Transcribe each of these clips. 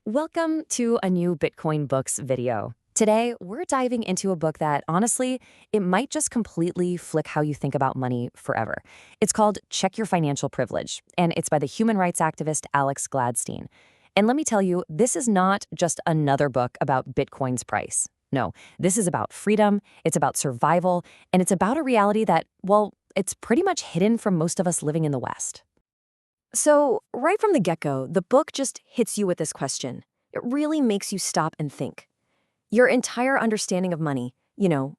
Welcome to a new Bitcoin Books video. Today, we're diving into a book that, honestly, it might just completely flick how you think about money forever. It's called Check Your Financial Privilege, and it's by the human rights activist Alex Gladstein. And let me tell you, this is not just another book about Bitcoin's price. No, this is about freedom, it's about survival, and it's about a reality that, well, it's pretty much hidden from most of us living in the West. So, right from the get-go, the book just hits you with this question. It really makes you stop and think. Your entire understanding of money,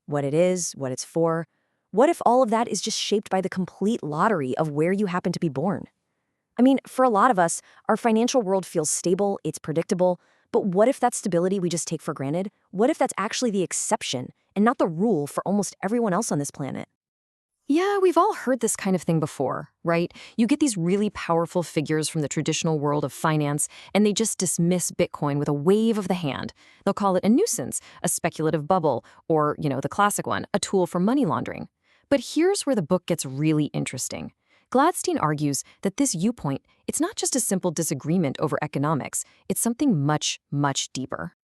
what it is, what it's for, what if all of that is just shaped by the complete lottery of where you happen to be born? I mean, for a lot of us, our financial world feels stable, it's predictable, but what if that stability we just take for granted? What if that's actually the exception and not the rule for almost everyone else on this planet? Yeah, we've all heard this kind of thing before, right? You get these really powerful figures from the traditional world of finance, and they just dismiss Bitcoin with a wave of the hand. They'll call it a nuisance, a speculative bubble, or, the classic one, a tool for money laundering. But here's where the book gets really interesting. Gladstein argues that this viewpoint, it's not just a simple disagreement over economics, it's something much, much deeper.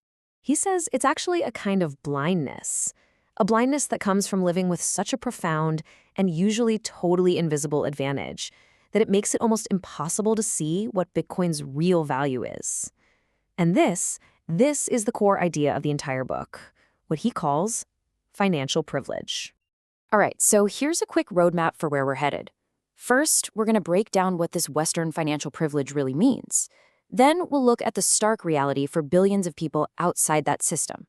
He says it's actually a kind of blindness. A blindness that comes from living with such a profound and usually totally invisible advantage that it makes it almost impossible to see what Bitcoin's real value is. And this is the core idea of the entire book, what he calls financial privilege. All right, so here's a quick roadmap for where we're headed. First, we're going to break down what this Western financial privilege really means. Then we'll look at the stark reality for billions of people outside that system.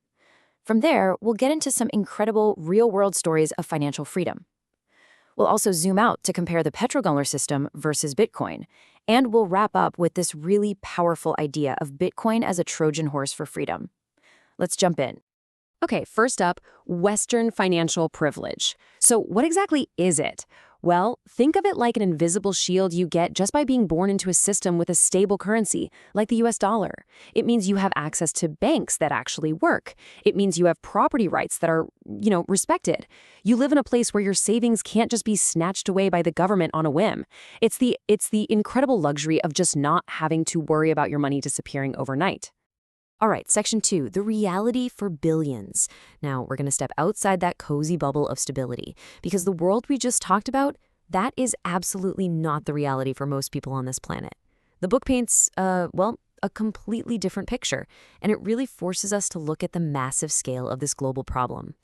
From there, we'll get into some incredible real-world stories of financial freedom. We'll also zoom out to compare the petrodollar system versus Bitcoin, and we'll wrap up with this really powerful idea of Bitcoin as a Trojan horse for freedom. Let's jump in. Okay, first up, Western financial privilege. So what exactly is it? Well, think of it like an invisible shield you get just by being born into a system with a stable currency, like the US dollar. It means you have access to banks that actually work. It means you have property rights that are, respected. You live in a place where your savings can't just be snatched away by the government on a whim. It's the incredible luxury of just not having to worry about your money disappearing overnight. All right, section 2, the reality for billions. Now, we're going to step outside that cozy bubble of stability, because the world we just talked about, that is absolutely not the reality for most people on this planet. The book paints, a completely different picture, and it really forces us to look at the massive scale of this global problem.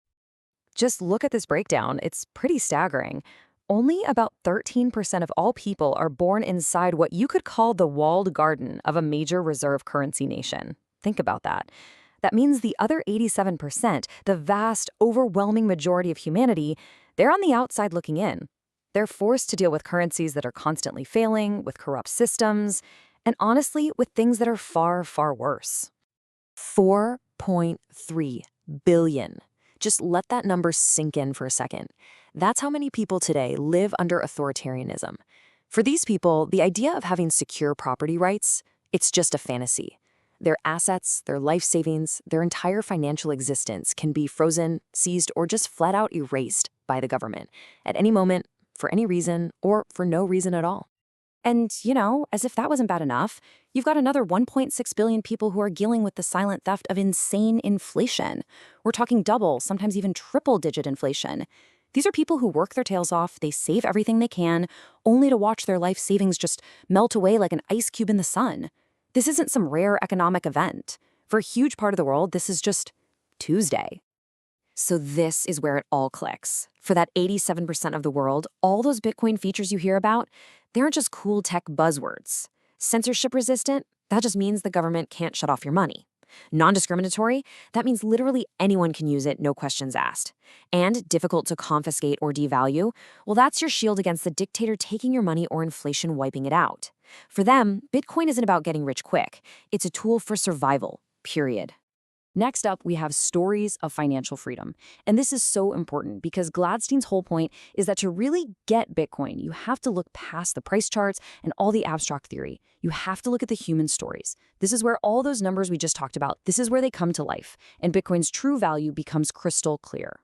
Just look at this breakdown. It's pretty staggering. Only about 13% of all people are born inside what you could call the walled garden of a major reserve currency nation. Think about that. That means the other 87%, the vast, overwhelming majority of humanity, they're on the outside looking in. They're forced to deal with currencies that are constantly failing, with corrupt systems, and honestly, with things that are far, far worse. 4.3 billion. Just let that number sink in for a second. That's how many people today live under authoritarianism. For these people, the idea of having secure property rights, it's just a fantasy. Their assets, their life savings, their entire financial existence can be frozen, seized, or just flat out erased by the government at any moment, for any reason, or for no reason at all. And, as if that wasn't bad enough, you've got another 1.6 billion people who are dealing with the silent theft of insane inflation. We're talking double, sometimes even triple-digit inflation. These are people who work their tails off, they save everything they can, only to watch their life savings just melt away like an ice cube in the sun. This isn't some rare economic event. For a huge part of the world, this is just Tuesday. So this is where it all clicks. For that 87% of the world, all those Bitcoin features you hear about, they aren't just cool tech buzzwords. Censorship resistant, that just means the government can't shut off your money. Non-discriminatory, that means literally anyone can use it, no questions asked. And difficult to confiscate or devalue, well, that's your shield against the dictator taking your money or inflation wiping it out. For them, Bitcoin isn't about getting rich quick. It's a tool for survival, period. Next up, we have stories of financial freedom. And this is so important because Gladstein's whole point is that to really get Bitcoin, you have to look past the price charts and all the abstract theory. You have to look at the human stories. This is where all those numbers we just talked about, this is where they come to life, and Bitcoin's true value becomes crystal clear.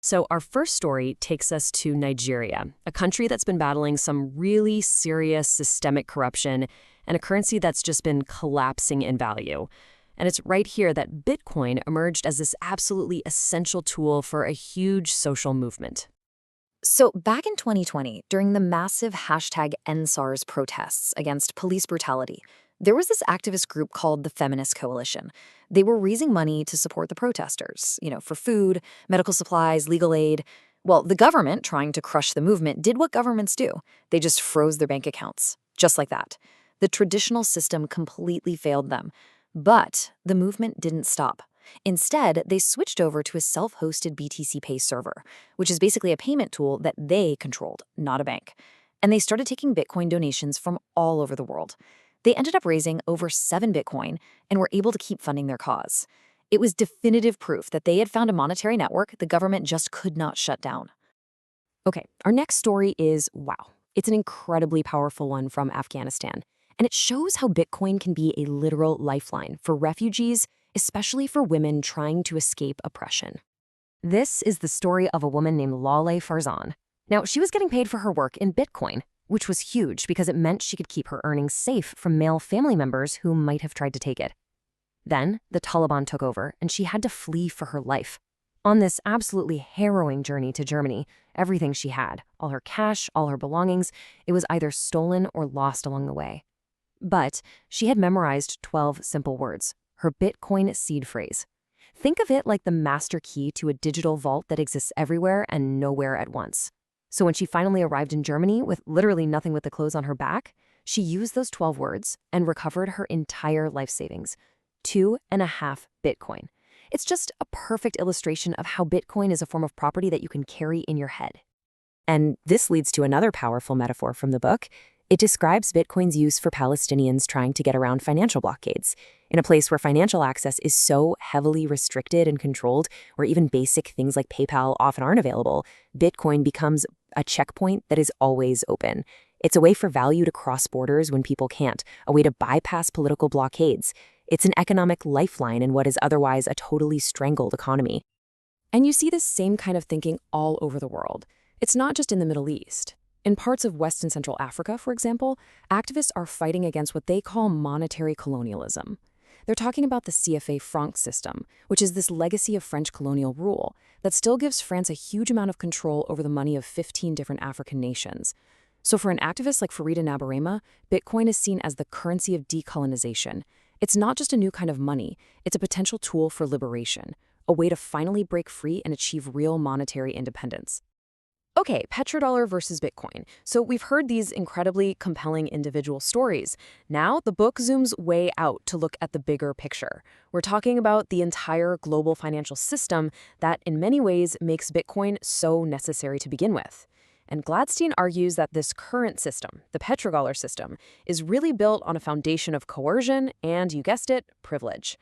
So our first story takes us to Nigeria, a country that's been battling some really serious systemic corruption and a currency that's just been collapsing in value. And it's right here that Bitcoin emerged as this absolutely essential tool for a huge social movement. So back in 2020, during the massive #EndSARS protests against police brutality, there was this activist group called the Feminist Coalition. They were raising money to support the protesters, for food, medical supplies, legal aid. Well, the government, trying to crush the movement, did what governments do. They just froze their bank accounts, just like that. The traditional system completely failed them. But the movement didn't stop. Instead, they switched over to a self-hosted BTC Pay server, which is basically a payment tool that they controlled, not a bank. And they started taking Bitcoin donations from all over the world. They ended up raising over 7 Bitcoin and were able to keep funding their cause. It was definitive proof that they had found a monetary network the government just could not shut down. Okay, our next story is, wow, it's an incredibly powerful one from Afghanistan. And it shows how Bitcoin can be a literal lifeline for refugees, especially for women trying to escape oppression. This is the story of a woman named Laleh Farzan. Now, she was getting paid for her work in Bitcoin, which was huge because it meant she could keep her earnings safe from male family members who might have tried to take it. Then, the Taliban took over, and she had to flee for her life. On this absolutely harrowing journey to Germany, everything she had, all her cash, all her belongings, it was either stolen or lost along the way. But she had memorized 12 simple words, her Bitcoin seed phrase. Think of it like the master key to a digital vault that exists everywhere and nowhere at once. So when she finally arrived in Germany with literally nothing but the clothes on her back, she used those 12 words and recovered her entire life savings, 2.5 Bitcoin. It's just a perfect illustration of how Bitcoin is a form of property that you can carry in your head. And this leads to another powerful metaphor from the book. It describes Bitcoin's use for Palestinians trying to get around financial blockades. In a place where financial access is so heavily restricted and controlled, where even basic things like PayPal often aren't available, Bitcoin becomes a checkpoint that is always open. It's a way for value to cross borders when people can't, a way to bypass political blockades. It's an economic lifeline in what is otherwise a totally strangled economy. And you see this same kind of thinking all over the world. It's not just in the Middle East. In parts of West and Central Africa, for example, activists are fighting against what they call monetary colonialism. They're talking about the CFA franc system, which is this legacy of French colonial rule that still gives France a huge amount of control over the money of 15 different African nations. So for an activist like Farida Nabarema, Bitcoin is seen as the currency of decolonization. It's not just a new kind of money, it's a potential tool for liberation, a way to finally break free and achieve real monetary independence. Okay, petrodollar versus Bitcoin. So we've heard these incredibly compelling individual stories. Now the book zooms way out to look at the bigger picture. We're talking about the entire global financial system that in many ways makes Bitcoin so necessary to begin with. And Gladstein argues that this current system, the petrodollar system, is really built on a foundation of coercion and, you guessed it, privilege.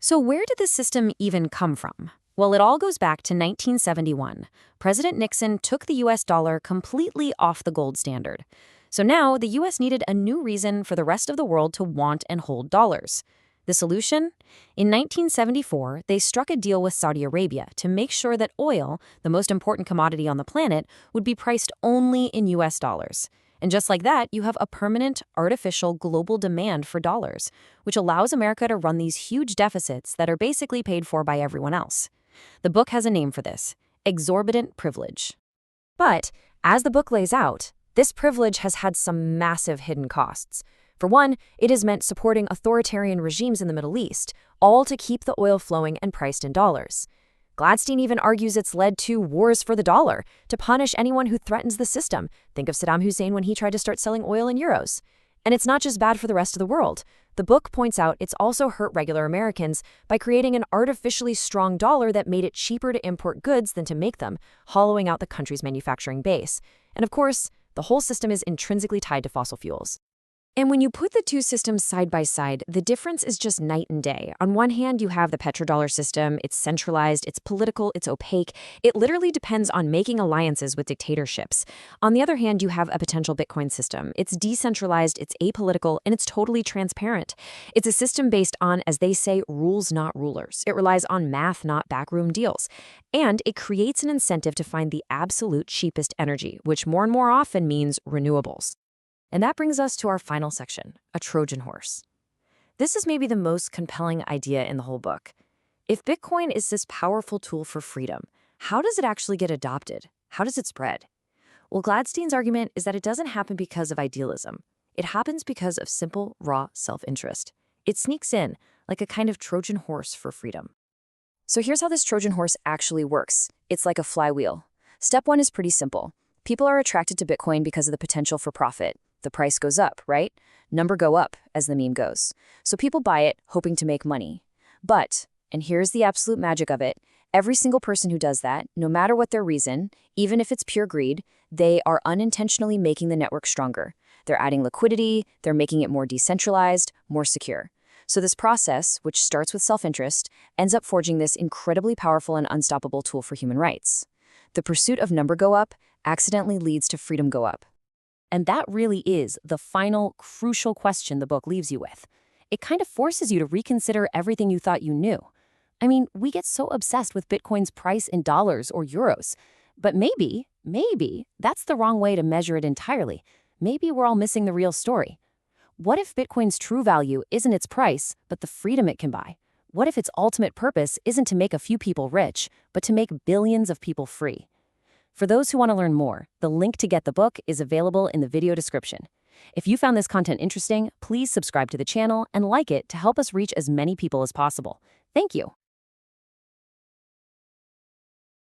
So where did this system even come from? Well, it all goes back to 1971. President Nixon took the US dollar completely off the gold standard. So now the US needed a new reason for the rest of the world to want and hold dollars. The solution? In 1974, they struck a deal with Saudi Arabia to make sure that oil, the most important commodity on the planet, would be priced only in US dollars. And just like that, you have a permanent, artificial global demand for dollars, which allows America to run these huge deficits that are basically paid for by everyone else. The book has a name for this: exorbitant privilege. But, as the book lays out, this privilege has had some massive hidden costs. For one, it has meant supporting authoritarian regimes in the Middle East, all to keep the oil flowing and priced in dollars. Gladstein even argues it's led to wars for the dollar, to punish anyone who threatens the system. Think of Saddam Hussein when he tried to start selling oil in euros. And it's not just bad for the rest of the world. The book points out it's also hurt regular Americans by creating an artificially strong dollar that made it cheaper to import goods than to make them, hollowing out the country's manufacturing base. And of course, the whole system is intrinsically tied to fossil fuels. And when you put the two systems side by side, the difference is just night and day. On one hand, you have the petrodollar system. It's centralized, it's political, it's opaque. It literally depends on making alliances with dictatorships. On the other hand, you have a potential Bitcoin system. It's decentralized, it's apolitical, and it's totally transparent. It's a system based on, as they say, rules, not rulers. It relies on math, not backroom deals. And it creates an incentive to find the absolute cheapest energy, which more and more often means renewables. And that brings us to our final section, a Trojan horse. This is maybe the most compelling idea in the whole book. If Bitcoin is this powerful tool for freedom, how does it actually get adopted? How does it spread? Well, Gladstein's argument is that it doesn't happen because of idealism. It happens because of simple, raw self-interest. It sneaks in like a kind of Trojan horse for freedom. So here's how this Trojan horse actually works. It's like a flywheel. Step one is pretty simple. People are attracted to Bitcoin because of the potential for profit. The price goes up, right? Number go up, as the meme goes. So people buy it, hoping to make money. But, and here's the absolute magic of it, every single person who does that, no matter what their reason, even if it's pure greed, they are unintentionally making the network stronger. They're adding liquidity, they're making it more decentralized, more secure. So this process, which starts with self-interest, ends up forging this incredibly powerful and unstoppable tool for human rights. The pursuit of number go up accidentally leads to freedom go up. And that really is the final, crucial question the book leaves you with. It kind of forces you to reconsider everything you thought you knew. I mean, we get so obsessed with Bitcoin's price in dollars or euros. But maybe that's the wrong way to measure it entirely. Maybe we're all missing the real story. What if Bitcoin's true value isn't its price, but the freedom it can buy? What if its ultimate purpose isn't to make a few people rich, but to make billions of people free? For those who want to learn more, the link to get the book is available in the video description. If you found this content interesting, please subscribe to the channel and like it to help us reach as many people as possible. Thank you.